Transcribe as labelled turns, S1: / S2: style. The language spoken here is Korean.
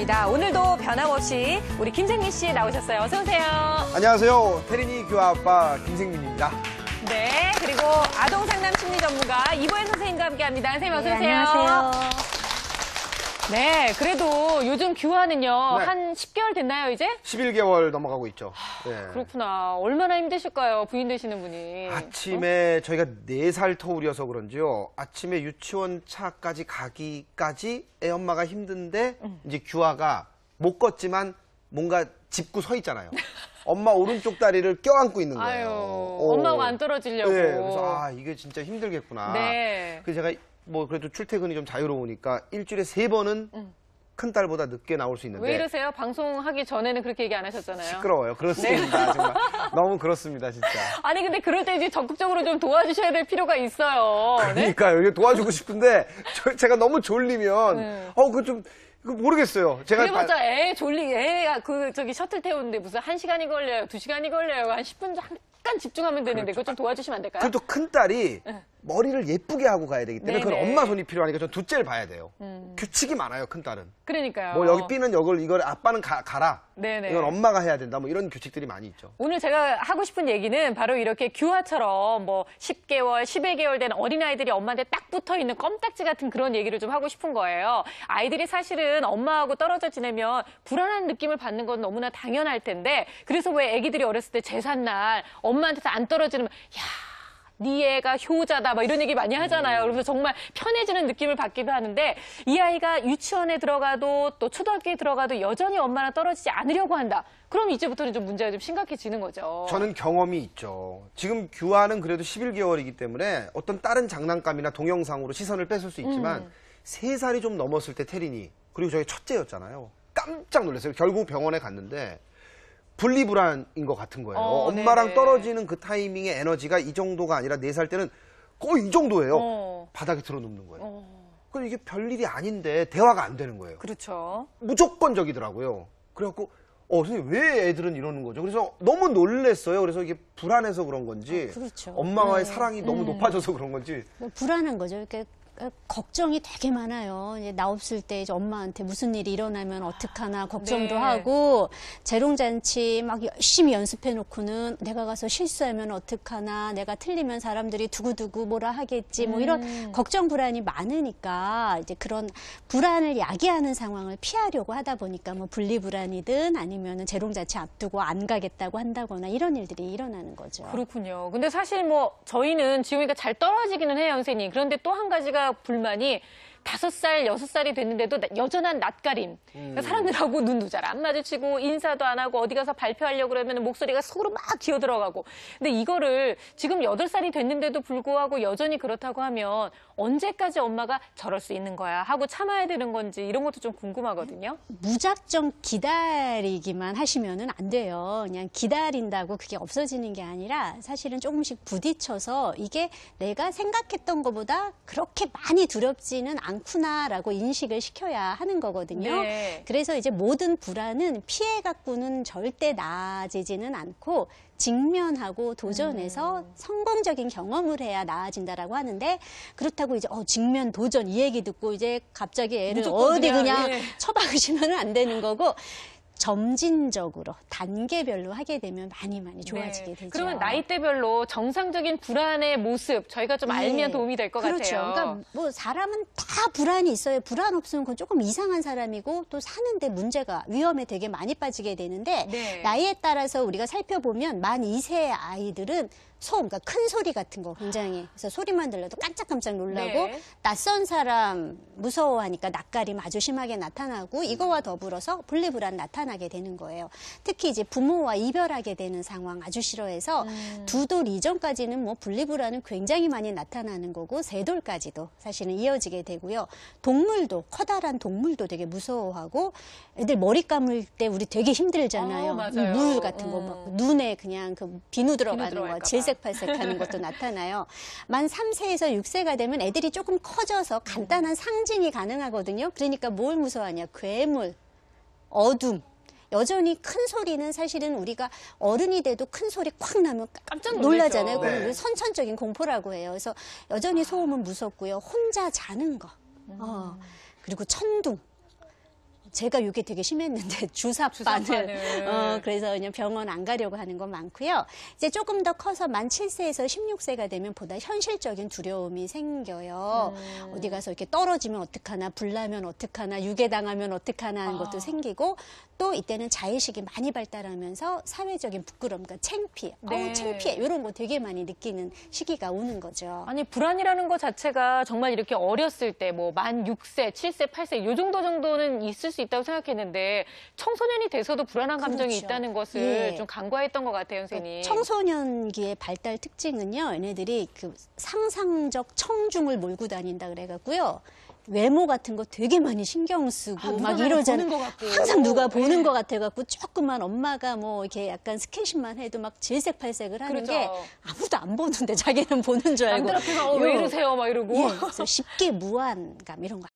S1: 시간입니다. 오늘도 변함없이 우리 김생민 씨 나오셨어요. 어서 오세요.
S2: 안녕하세요. 태린이 교화 아빠 김생민입니다.
S1: 네, 그리고 아동 상담 심리 전문가 이보현 선생님과 함께합니다. 선생님 어서 오세요.
S3: 네, 안녕하세요.
S1: 네, 그래도 요즘 규화는요.
S2: 네.
S1: 한 10개월 됐나요, 이제?
S2: 11개월 넘어가고 있죠. 네.
S1: 그렇구나. 얼마나 힘드실까요, 부인 되시는 분이.
S2: 아침에 저희가 4살 터울이어서 그런지요. 아침에 유치원 차까지 가기까지 애 엄마가 힘든데 이제 규화가 못 걷지만 뭔가 짚고 서 있잖아요. 엄마 오른쪽 다리를 껴안고 있는 거예요.
S1: 아유, 엄마가 안 떨어지려고.
S2: 네, 그래서 이게 진짜 힘들겠구나.
S1: 네.
S2: 그래서 제가 뭐 그래도 출퇴근이 좀 자유로우니까 일주일에 3번은 큰 딸보다 늦게 나올 수 있는데.
S1: 왜 이러세요? 방송하기 전에는 그렇게 얘기 안 하셨잖아요.
S2: 시끄러워요. 그렇습니다.
S1: 네.
S2: 정말 너무 그렇습니다, 진짜.
S1: 아니 근데 그럴 때 이제 적극적으로 좀 도와주셔야 될 필요가 있어요. 네?
S2: 그러니까요. 이게 도와주고 싶은데 제가 너무 졸리면 그 좀 모르겠어요. 제가
S1: 그래봤자 애가 저기 셔틀 태우는데 무슨 1시간이 걸려요, 2시간이 걸려요. 한 10분 잠깐 집중하면 되는데 그거 좀 도와주시면 안 될까요?
S2: 그래도 큰 딸이 머리를 예쁘게 하고 가야 되기 때문에 그건 엄마 손이 필요하니까 전 둘째를 봐야 돼요. 규칙이 많아요, 큰 딸은.
S1: 그러니까요.
S2: 뭐 여기 B는 이걸 아빠는 가라.
S1: 네네.
S2: 이건 엄마가 해야 된다. 뭐 이런 규칙들이 많이 있죠.
S1: 오늘 제가 하고 싶은 얘기는 바로 이렇게 규화처럼 뭐 10개월, 11개월 된 어린아이들이 엄마한테 딱 붙어있는 껌딱지 같은 그런 얘기를 좀 하고 싶은 거예요. 아이들이 사실은 엄마하고 떨어져 지내면 불안한 느낌을 받는 건 너무나 당연할 텐데 그래서 왜 애기들이 어렸을 때 제삿날 엄마한테서 안 떨어지면 네 애가 효자다 막 이런 얘기 많이 하잖아요. 그래서 정말 편해지는 느낌을 받기도 하는데 이 아이가 유치원에 들어가도 또 초등학교에 들어가도 여전히 엄마랑 떨어지지 않으려고 한다. 그럼 이제부터는 좀 문제가 좀 심각해지는 거죠.
S2: 저는 경험이 있죠. 지금 규화는 그래도 11개월이기 때문에 어떤 다른 장난감이나 동영상으로 시선을 뺏을 수 있지만 3살이 좀 넘었을 때 태린이 그리고 저희 첫째였잖아요. 깜짝 놀랐어요. 결국 병원에 갔는데 분리불안인 것 같은 거예요. 엄마랑
S1: 네네.
S2: 떨어지는 그 타이밍의 에너지가 이 정도가 아니라 4살 때는 거의 이 정도예요. 바닥에 들어눕는 거예요. 그럼 이게 별일이 아닌데 대화가 안 되는 거예요.
S1: 그렇죠.
S2: 무조건적이더라고요. 그래갖고 선생님 왜 애들은 이러는 거죠? 그래서 너무 놀랬어요. 그래서 이게 불안해서 그런 건지
S3: 그렇죠.
S2: 엄마와의 사랑이 너무 높아져서 그런 건지
S3: 뭐 불안한 거죠. 이렇게 걱정이 되게 많아요. 이제 나 없을 때 이제 엄마한테 무슨 일이 일어나면 어떡하나 걱정도
S1: 네.
S3: 하고 재롱잔치 막 열심히 연습해 놓고는 내가 가서 실수하면 어떡하나 내가 틀리면 사람들이 두고두고 뭐라 하겠지 뭐 이런 걱정 불안이 많으니까 이제 그런 불안을 야기하는 상황을 피하려고 하다 보니까 뭐 분리불안이든 아니면은 재롱잔치 앞두고 안 가겠다고 한다거나 이런 일들이 일어나는 거죠.
S1: 그렇군요. 근데 사실 뭐 저희는 지금이니까 잘 떨어지기는 해요, 선생님. 그런데 또 한 가지가 불만이 5살, 6살이 됐는데도 여전한 낯가림. 그러니까 사람들하고 눈도 잘 안 마주치고 인사도 안 하고 어디 가서 발표하려고 그러면 목소리가 속으로 막 기어들어가고. 근데 이거를 지금 8살이 됐는데도 불구하고 여전히 그렇다고 하면 언제까지 엄마가 저럴 수 있는 거야 하고 참아야 되는 건지 이런 것도 좀 궁금하거든요.
S3: 무작정 기다리기만 하시면은 안 돼요. 그냥 기다린다고 그게 없어지는 게 아니라 사실은 조금씩 부딪혀서 이게 내가 생각했던 것보다 그렇게 많이 두렵지는 않구나라고 인식을 시켜야 하는 거거든요.
S1: 네.
S3: 그래서 이제 모든 불안은 피해 갖고는 절대 나아지지는 않고 직면하고 도전해서 성공적인 경험을 해야 나아진다라고 하는데 그렇다고 이제 직면 도전 이 얘기 듣고 이제 갑자기 애를
S1: 무조건
S3: 어디 그냥
S1: 예.
S3: 처박으시면 안 되는 거고 점진적으로 단계별로 하게 되면 많이 좋아지게 되죠.
S1: 그러면 나이대별로 정상적인 불안의 모습 저희가 좀 알면 도움이 될 것
S3: 그렇죠.
S1: 같아요.
S3: 그러니까 뭐 사람은 다 불안이 있어요. 불안 없으면 그건 조금 이상한 사람이고 또 사는데 문제가 위험에 되게 많이 빠지게 되는데
S1: 네.
S3: 나이에 따라서 우리가 살펴보면 만 2세 아이들은 소음, 그러니까 큰 소리 같은 거 굉장히 그래서 소리만 들려도 깜짝깜짝 놀라고
S1: 네.
S3: 낯선 사람 무서워하니까 낯가림 아주 심하게 나타나고 이거와 더불어서 분리불안 나타나게 되는 거예요. 특히 이제 부모와 이별하게 되는 상황 아주 싫어해서 2돌 이전까지는 뭐 분리불안은 굉장히 많이 나타나는 거고 3돌까지도 사실은 이어지게 되고요. 동물도 커다란 동물도 되게 무서워하고 애들 머리 감을 때 우리 되게 힘들잖아요.
S1: 맞아요.
S3: 물 같은 거 막 눈에 그냥 그 비누 들어가는 거
S1: 들어갈까 봐.
S3: 질색팔색하는 것도 나타나요. 만 3세에서 6세가 되면 애들이 조금 커져서 간단한 상징이 가능하거든요. 그러니까 뭘 무서워하냐. 괴물, 어둠. 여전히 큰 소리는 사실은 우리가 어른이 돼도 큰 소리 콱 나면
S1: 깜짝
S3: 놀라잖아요.
S1: 놀라죠.
S3: 그걸 선천적인 공포라고 해요. 그래서 여전히 소음은 무섭고요. 혼자 자는 거. 그리고 천둥. 제가 이게 되게 심했는데 주사바늘. 그래서 그냥 병원 안 가려고 하는 건 많고요. 이제 조금 더 커서 만 7세에서 16세가 되면 보다 현실적인 두려움이 생겨요. 어디 가서 이렇게 떨어지면 어떡하나, 불나면 어떡하나, 유괴당하면 어떡하나 하는 것도 생기고, 또 이때는 자의식이 많이 발달하면서 사회적인 부끄러움, 그러니까 창피해,
S1: 네.
S3: 창피해 이런 거 되게 많이 느끼는 시기가 오는 거죠.
S1: 아니, 불안이라는 것 자체가 정말 이렇게 어렸을 때 뭐 만 6세, 7세, 8세 요 정도는 있을 수 있다고 생각했는데 청소년이 돼서도 불안한 감정이
S3: 그렇죠.
S1: 있다는 것을
S3: 예.
S1: 좀 간과했던 것 같아요, 선생님.
S3: 청소년기의 발달 특징은요, 얘네들이 그 상상적 청중을 몰고 다닌다 그래갖고요. 외모 같은 거 되게 많이 신경 쓰고 막 이러잖아요.
S1: 보는 것 같고.
S3: 항상 누가 보는 것 같아갖고 조금만 엄마가 뭐 이렇게 약간 스킨십만 해도 막 질색팔색을 하는
S1: 그렇죠.
S3: 게 아무도 안 보는데 자기는 보는 줄 알고.
S1: 남들 앞에서 왜 이러세요? 막 이러고.
S3: 예, 그래서 쉽게 무안감 이런 거